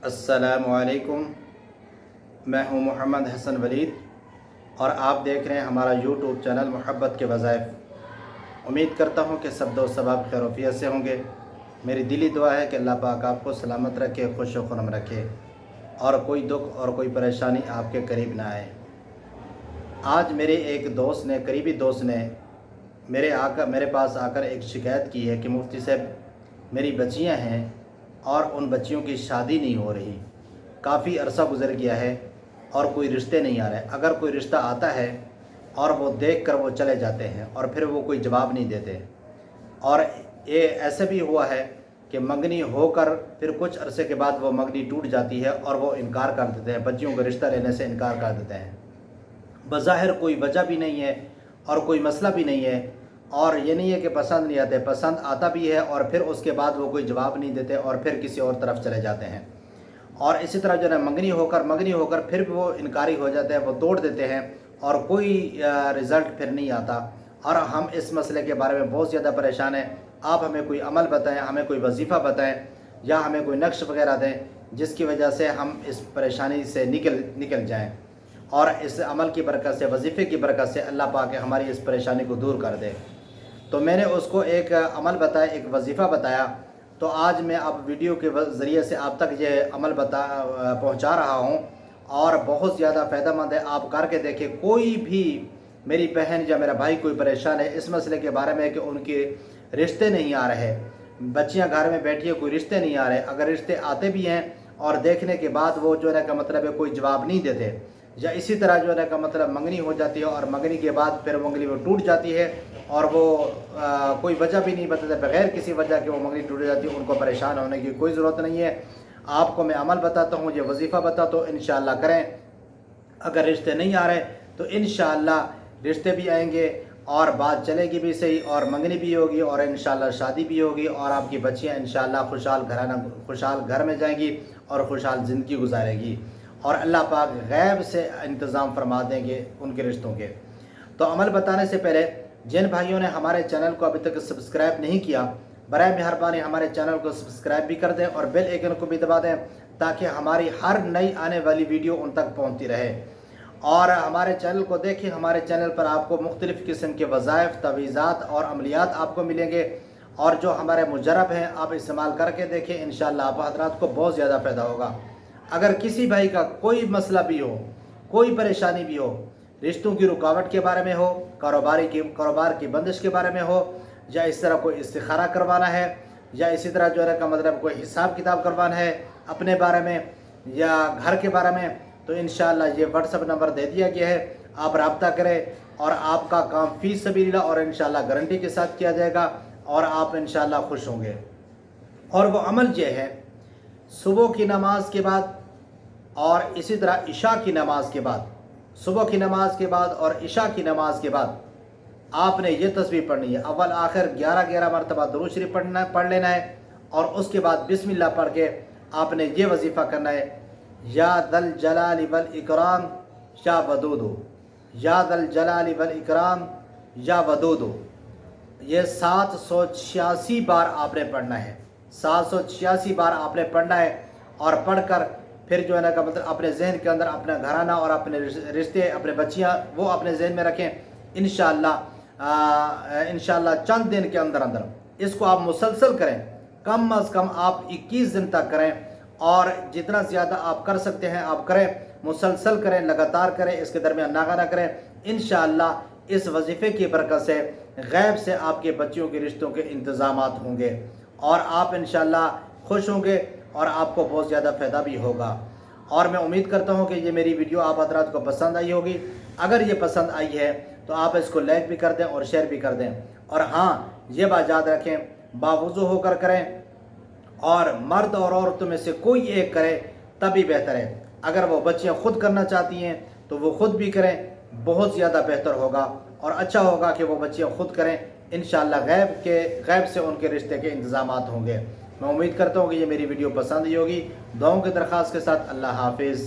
السلام علیکم، میں ہوں محمد حسن ولید اور آپ دیکھ رہے ہیں ہمارا یوٹیوب چینل محبت کے وظائف۔ امید کرتا ہوں کہ سب دوست احباب خیر و عافیت سے ہوں گے۔ میری دلی دعا ہے کہ اللہ پاک آپ کو سلامت رکھے، خوش و خرم رکھے اور کوئی دکھ اور کوئی پریشانی آپ کے قریب نہ آئے۔ آج میرے ایک دوست نے، قریبی دوست نے میرے پاس آ کر ایک شکایت کی ہے کہ مفتی صاحب میری بچیاں ہیں اور ان بچیوں کی شادی نہیں ہو رہی، کافی عرصہ گزر گیا ہے اور کوئی رشتے نہیں آ رہے۔ اگر کوئی رشتہ آتا ہے اور وہ دیکھ کر وہ چلے جاتے ہیں اور پھر وہ کوئی جواب نہیں دیتے، اور یہ ایسے بھی ہوا ہے کہ منگنی ہو کر پھر کچھ عرصے کے بعد وہ منگنی ٹوٹ جاتی ہے اور وہ انکار کر دیتے ہیں، بچیوں کا رشتہ لینے سے انکار کر دیتے ہیں۔ بظاہر کوئی وجہ بھی نہیں ہے اور کوئی مسئلہ بھی نہیں ہے، اور یہ نہیں ہے کہ پسند نہیں آتے، پسند آتا بھی ہے اور پھر اس کے بعد وہ کوئی جواب نہیں دیتے اور پھر کسی اور طرف چلے جاتے ہیں۔ اور اسی طرح جو ہے منگنی ہو کر پھر بھی وہ انکاری ہو جاتے ہیں، وہ توڑ دیتے ہیں اور کوئی رزلٹ پھر نہیں آتا۔ اور ہم اس مسئلے کے بارے میں بہت زیادہ پریشان ہیں۔ آپ ہمیں کوئی عمل بتائیں، ہمیں کوئی وظیفہ بتائیں یا ہمیں کوئی نقش وغیرہ دیں جس کی وجہ سے ہم اس پریشانی سے نکل جائیں اور اس عمل کی برکت سے، وظیفے کی برکت سے اللہ پاک ہماری اس پریشانی کو دور کر دے۔ تو میں نے اس کو ایک عمل بتایا، ایک وظیفہ بتایا، تو آج میں اب ویڈیو کے ذریعے سے آپ تک یہ عمل پہنچا رہا ہوں اور بہت زیادہ فائدہ مند ہے۔ آپ کر کے دیکھیں، کوئی بھی میری بہن یا میرا بھائی کوئی پریشان ہے اس مسئلے کے بارے میں کہ ان کے رشتے نہیں آ رہے، بچیاں گھر میں بیٹھی ہیں، کوئی رشتے نہیں آ رہے، اگر رشتے آتے بھی ہیں اور دیکھنے کے بعد وہ جو ہے کا مطلب ہے کوئی جواب نہیں دیتے، یا اسی طرح جو ہے کا مطلب منگنی ہو جاتی ہے اور منگنی کے بعد پھر منگنی وہ ٹوٹ جاتی ہے اور وہ کوئی وجہ بھی نہیں بتاتے، بغیر کسی وجہ کے وہ منگنی ٹوٹ جاتی ہے، ان کو پریشان ہونے کی کوئی ضرورت نہیں ہے۔ آپ کو میں عمل بتاتا ہوں، یہ وظیفہ بتاتا ہوں، انشاءاللہ کریں۔ اگر رشتے نہیں آ رہے تو انشاءاللہ رشتے بھی آئیں گے اور بات چلے گی بھی صحیح اور منگنی بھی ہوگی اور انشاءاللہ شادی بھی ہوگی اور آپ کی بچیاں انشاءاللہ خوشحال گھر میں جائیں گی اور خوشحال زندگی گزارے گی، اور اللہ پاک غیب سے انتظام فرما دیں گے ان کے رشتوں کے۔ تو عمل بتانے سے پہلے جن بھائیوں نے ہمارے چینل کو ابھی تک سبسکرائب نہیں کیا، برائے مہربانی ہمارے چینل کو سبسکرائب بھی کر دیں اور بیل آئیکن کو بھی دبا دیں تاکہ ہماری ہر نئی آنے والی ویڈیو ان تک پہنچتی رہے۔ اور ہمارے چینل کو دیکھیں، ہمارے چینل پر آپ کو مختلف قسم کے وظائف، تعویذات اور عملیات آپ کو ملیں گے، اور جو ہمارے مجرب ہیں آپ استعمال کر کے دیکھیں، انشاءاللہ آپ حضرات کو بہت زیادہ فائدہ ہوگا۔ اگر کسی بھائی کا کوئی مسئلہ بھی ہو، کوئی پریشانی بھی ہو، رشتوں کی رکاوٹ کے بارے میں ہو، کاروبار کی بندش کے بارے میں ہو، یا اس طرح کوئی استخارہ کروانا ہے، یا اسی طرح جو ہے کا مطلب کوئی حساب کتاب کروانا ہے اپنے بارے میں یا گھر کے بارے میں، تو انشاءاللہ یہ واٹس ایپ نمبر دے دیا گیا ہے، آپ رابطہ کریں اور آپ کا کام فی سبیل اللہ اور انشاءاللہ گارنٹی کے ساتھ کیا جائے گا اور آپ انشاءاللہ خوش ہوں گے۔ اور وہ عمل یہ ہے، صبح کی نماز کے بعد اور اسی طرح عشاء کی نماز کے بعد، صبح کی نماز کے بعد اور عشاء کی نماز کے بعد آپ نے یہ تسبیح پڑھنی ہے، اول آخر 11 مرتبہ درود شریف پڑھ لینا ہے، اور اس کے بعد بسم اللہ پڑھ کے آپ نے یہ وظیفہ کرنا ہے، یا ذل جلال والاکرام یا ودودو، یا ذل جلال والاکرام یا ودودو، یہ 786 بار آپ نے پڑھنا ہے، 786 بار آپ نے پڑھنا ہے، اور پڑھ کر پھر جو ہے نا کا مطلب اپنے ذہن کے اندر اپنا گھرانہ اور اپنے رشتے، اپنے بچیاں وہ اپنے ذہن میں رکھیں۔ انشاءاللہ چند دن کے اندر اس کو آپ مسلسل کریں، کم از کم آپ 21 دن تک کریں، اور جتنا زیادہ آپ کر سکتے ہیں آپ کریں، مسلسل کریں، لگاتار کریں، اس کے درمیان ناغہ نہ کریں۔ انشاءاللہ اس وظیفے کی برکت سے غیب سے آپ کے بچیوں کے رشتوں کے انتظامات ہوں گے اور آپ انشاءاللہ خوش ہوں گے اور آپ کو بہت زیادہ فائدہ بھی ہوگا۔ اور میں امید کرتا ہوں کہ یہ میری ویڈیو آپ حضرات کو پسند آئی ہوگی۔ اگر یہ پسند آئی ہے تو آپ اس کو لائک بھی کر دیں اور شیئر بھی کر دیں، اور ہاں یہ بات یاد رکھیں، باوضو ہو کر کریں، اور مرد اور عورتوں میں سے کوئی ایک کرے تبھی بہتر ہے۔ اگر وہ بچیاں خود کرنا چاہتی ہیں تو وہ خود بھی کریں، بہت زیادہ بہتر ہوگا اور اچھا ہوگا کہ وہ بچیاں خود کریں۔ انشاءاللہ غیب سے ان کے رشتے کے انتظامات ہوں گے۔ میں امید کرتا ہوں کہ یہ میری ویڈیو پسند ہی ہوگی۔ دعاؤں کی درخواست کے ساتھ اللہ حافظ۔